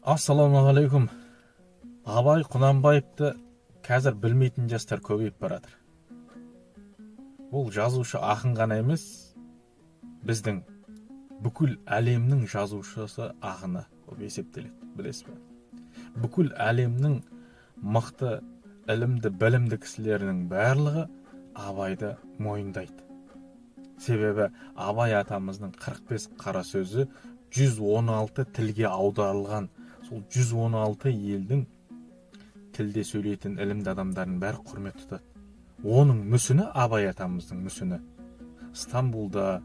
Ассалаумағалейкум. Абай Құнанбаевты қазір білмейтін жастар көбейіп баратыр. Ол жазушы ақын ғана емес, біздің бүкіл әлемнің жазушысы ақыны болып есептеледі, білесіз бе? Бүкіл әлемнің мықты, ілімді, білімді кісілерінің барлығы Абайды мойындайды. Себебі Абай атамыздың 45 қара сөзі 116 тілге аударылған. Сол 116 елдің тілде сөйлейтін ілімді адамдардың бәрі құрмет тұтады. Оның мүсіні Абай атамыздың мүсіні. Стамбулда,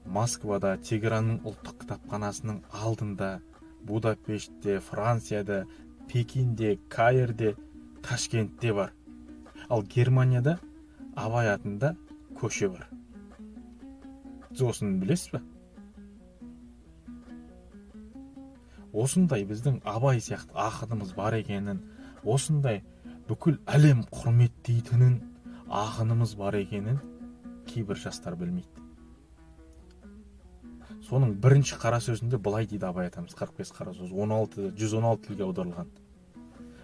Москвада, Тегеранның ұлттық кітапханасының алдында, Будапештте, Францияда, Пекинде, Каирде, Ташкентте бар. Ал Германияда Абай атында көше бар. Сіз осыны білесіз бе? Осындай біздің Абай сияқты ақынымыз бар екенін, осындай бүкіл әлем құрметтейтінін, ақынымыз бар екенін кейбір жастар білмейді. Соның бірінші қара сөзінде былай дейді Абай атамыз, 45 қара сөз, 116 тілге аударылған.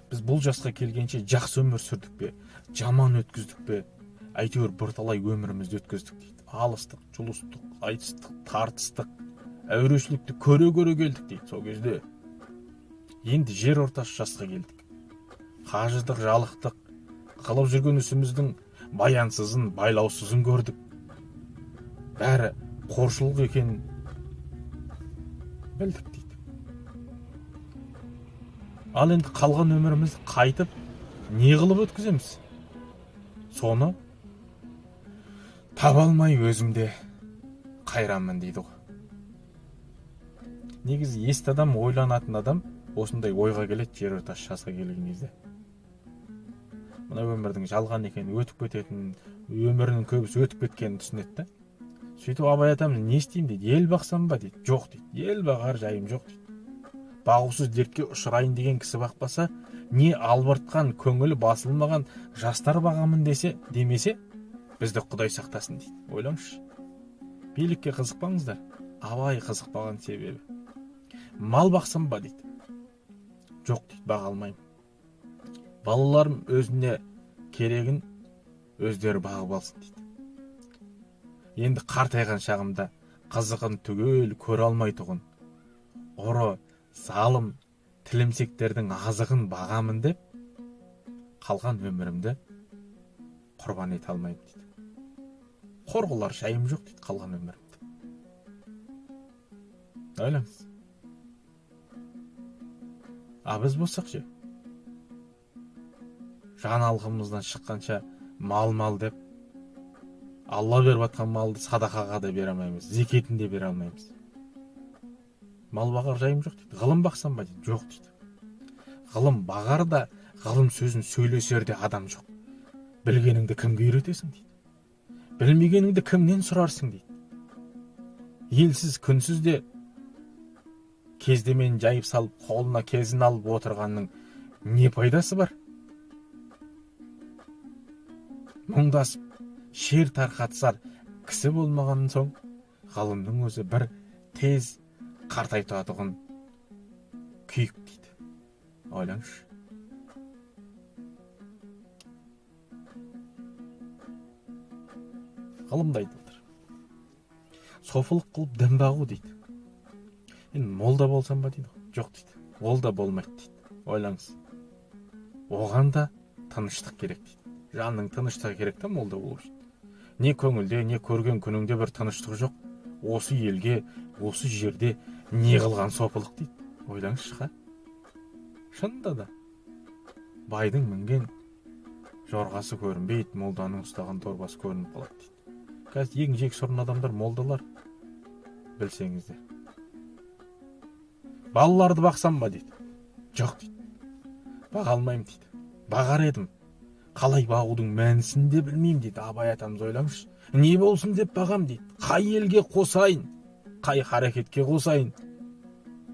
Біз бұл жасқа келгенше жақсы өмір сүрдік пе, жаман өткіздік пе, әйтеуір бірталай өмірімізді өткіздік дейді. Алыстық, жұлыстық, айтыстық, тартыстық, әурешілікті көре келдік дейді сол кезде. Енді жер ортасы жасқа келдік. Қажыдық, жалықтық, қылып жүрген ісіміздің баянсызын, байлаусызын көрдік. Бәрі қоршылық екенін білдік дейді. Ал енді қалған өмірімізді қайтып не қылып өткіземіз? Соны таба алмай өзімде қайранмын дейді ғой. Негізі есті адам, ойланатын адам осындай ойға келеді жер ортасы жасқа келген кезде. Мына өмірдің жалған екенін, өтіп кететінін, өмірінің көбісі өтіп кеткенін түсінеді. Сөйтіп Абай атамыз не істеймін дейді, ел бақсам ба дейді. Жоқ дейді, ел бағар жайым жоқ дейді. Бағусыз дертке ұшырайын деген кісі бақпаса, не албыртқан, көңілі басылмаған жастар бағамын демесе, бізді Құдай сақтасын дейді. Ойлаңызшы. Билікке қызықпаңыздар. Абай қызықпаған себебі. Мал бақсам ба дейді. Жоқ дейді, баға алмаймын. Балаларым өзіне керегін өздері бағып алсын дейді. Енді қартайған шағымда қызығын түгел көре алмай тұғын. Ұры, залым, тілімсектердің азығын бағамын деп, қалған өмірімді құрбан ете алмаймын дейді. Қорғылар жайым жоқ дейді қалған өмірімді. Ойлаңыз. Біз болсақ ше, жан алғымыздан шыққанша мал деп, Алла беріп атқан малды садақаға да бере алмаймыз, зекетін де бере алмаймыз. Мал бағар жайым жоқ дейді. Ғылым бақсам ба дейді. Жоқ дейді. Ғылым бағар да, ғылым сөзін сөйлесер де адам жоқ. Білгеніңді кімге үйретесің дейді. Білмегеніңді кімнен сұрарсың дейді. Елсіз, күнсіз де кездемен жайып салып, қолына кезін алып отырғанның не пайдасы бар? Мұңдасып, шер тарқатсар кісі болмаған соң, ғылымның өзі бір тез қартайтатұғын күйік дейді. Ойлаңызшы. Ғылымда айтылыр. Софылық қылып дін бағу дейді. Енді молда болсам ба дейді. Жоқ дейді. Ол да болмайды дейді. Ойлаңыз. Оған да тыныштық керек дейді. Жанның тыныштығы керек та молда болу үшін. Не көңілде, не көрген күніңде бір тыныштық жоқ. Осы елге, осы жерде не қылған сопылық дейді. Ойлаңызшы. Шынында да байдың мінген жорғасы көрінбейді, молданың ұстаған торбасы көрініп қалады дейді. Қазір ең жек сұрын адамдар молдалар, білсеңіздер. Балаларды бақсам ба дейді. Жоқ дейді. Баға алмаймын дейді. Бағар едім. Қалай бағудың мәнісін де білмеймін дейді. Абай атамыз ойлаңызшы. Не болсын деп бағам дейді. Қай елге қосайын, қай харекетке қосайын.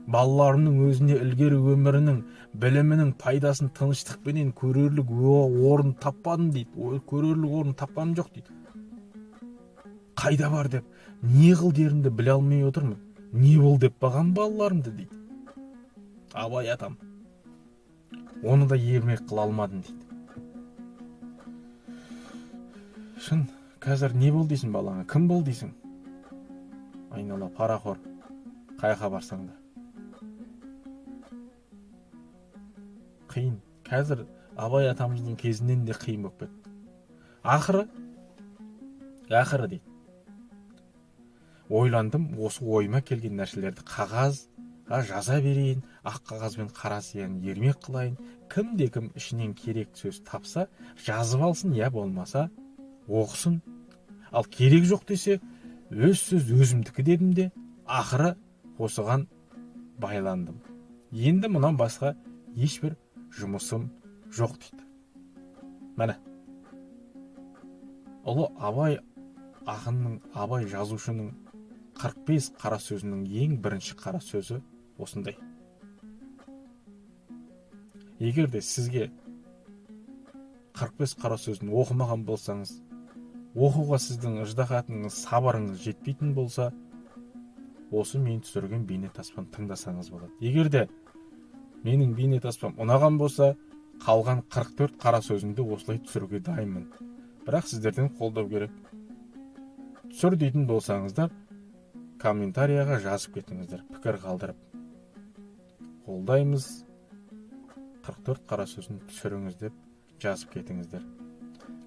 Балаларының өзіне ілгері өмірінің, білімінің пайдасын тыныштықпенен көрерлік орын таппадым дейді. Көрерлік орын таппадым жоқ дейді. Қайда бар деп, не қыл дерімді біле алмай отырмын. Не бол деп бағам балаларымды дейді. Абай атам. Оны да ермек қыла алмадым дейді. Шын, қазір не бол дейсің балаңа? Кім бол дейсің? Айнала парақор, қайқа барсаң да. Қиын. Қазір Абай атамыздың кезінен де қиын болып кетті. Ақыры дейді. Ойландым, осы ойыма келген нәрселерді қағазға жаза берейін, ақ қағазбен қара сияны ермек қылайын. Кім ішінен керек сөз тапса, жазып алсын, я болмаса оқысын. Ал керек жоқ десе, өз сөз өзімдікі дедім де, ақыры осыған байландым. Енді мұнан басқа ешбір жұмысым жоқ дейді. Мәне. Ұлы Абай ақынның, Абай жазушының 45 қара сөзінің ең бірінші қара сөзі осындай. Егер де сізге 45 қара сөзін оқымаған болсаңыз, оқуға сіздің ыждағатыңыз, сабырыңыз жетпейтін болса, осы мен түсірген бейнетаспаны тыңдасаңыз болады. Егер де менің бейнетаспам ұнаған болса, қалған 44 қара сөзімді осылай түсіруге дайынмын. Бірақ сіздерден қолдау керек. Түсір дейтін болсаңыздар, комментарияға жазып кетіңіздер, пікір қалдырып. Қолдаймыз, 44 қара сөзін түсіріңіз деп жазып кетіңіздер.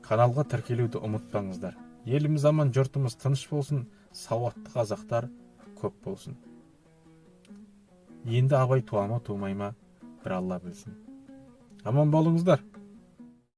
Каналға тіркелуді ұмытпаңыздар. Еліміз аман, жұртымыз тыныш болсын, сауатты қазақтар көп болсын. Енді Абай туама, тумайма, бір Алла білсін. Аман болыңыздар.